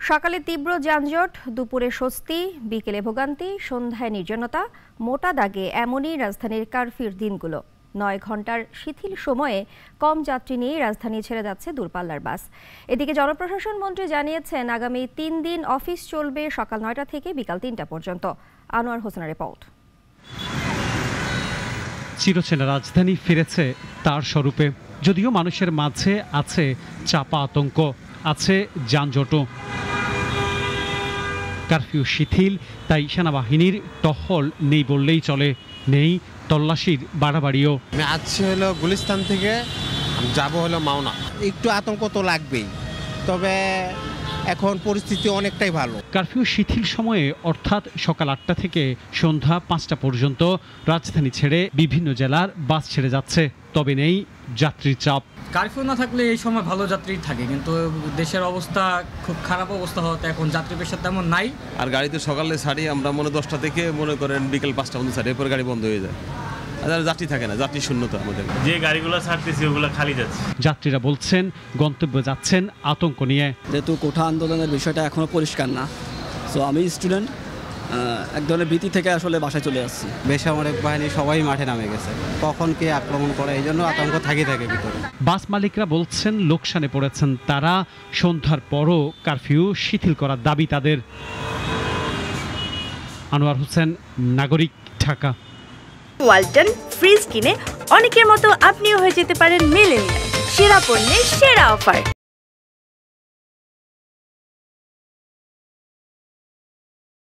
সকালে তীব্র যানজট, দুপুরে স্বস্তি, বিকেলে ভোগান্তি, সন্ধ্যায় নির্জনতা। মোটা দাগে এমনই রাজধানীর কারফিউর দিনগুলো। ৯ ঘন্টার শিথিল সময়ে কম যাত্রী নিয়ে রাজধানী ছেড়ে যাচ্ছে দূরপাল্লার বাস। এদিকে জনপ্রশাসন মন্ত্রী জানিয়েছেন, আগামী ৩ দিন অফিস চলবে সকাল ৯টা থেকে বিকাল ৩টা পর্যন্ত। আনোয়ার হোসেনের রিপোর্ট। চিরচেনা রাজধানী ফিরেছে তার স্বরূপে, যদিও মানুষের মাঝে আছে চাপা আতঙ্ক, আছে যানজটও। কারফিউ শিথিল, তাই সেনাবাহিনীর টহল নেই বললেই চলে, নেই তল্লাশির বাড়াবাড়িও। আমি আছি হলো গুলিস্তান থেকে যাব হলো মাওনা। একটু আতঙ্ক তো লাগবেই, তবে এখন পরিস্থিতি অনেকটাই ভালো। কারফিউ শিথিল সময়ে অর্থাৎ সকাল ৮টা থেকে সন্ধ্যা ৫টা পর্যন্ত রাজধানী ছেড়ে বিভিন্ন জেলার বাস ছেড়ে যাচ্ছে, তবে নেই যাত্রীর চাপ। কারফিউ না থাকলে এই সময় ভালো যাত্রী থাকে, কিন্তু দেশের অবস্থা খুব খারাপ অবস্থা হতে এখন যাত্রী পেশা তেমন নাই। আর গাড়িতে সকালে ছাড়ি আমরা 10টা থেকে বিকেল 5টা পর্যন্ত ছাড়ি, এরপর গাড়ি বন্ধ হয়ে যায়। আর যাত্রী থাকে না, যাত্রী শূন্যতা আমাদের। যে গাড়িগুলো ছাড়তেছে ওগুলো খালি যাচ্ছে। যাত্রীরা বলছেন গন্তব্যে যাচ্ছেন আতঙ্ক নিয়ে। যেহেতু কোঠা আন্দোলনের বিষয়টা এখনো পরিষ্কার না, তো আমি স্টুডেন্ট, এক ধরনের ভীতি থেকে আসলে বাসায় চলে আসছি। বেসামরিক বাহিনী সবাই মাঠে নামে গেছে, কখন কে আক্রমণ করে এই জন্য আতঙ্ক থাকে ভিতরে। বাস মালিকরা বলছেন লোকসানে পড়েছেন তারা, সন্ধ্যার পরও কারফিউ শিথিল করার দাবি তাদের। আনোয়ার হোসেন, নাগরিক, ঢাকা। ওয়ালটন ফ্রিজ কিনে অনেকের মতো আপনিও হয়ে যেতে পারেন মিলেনিয়াল। সেরা পণ্যের সেরা অফার।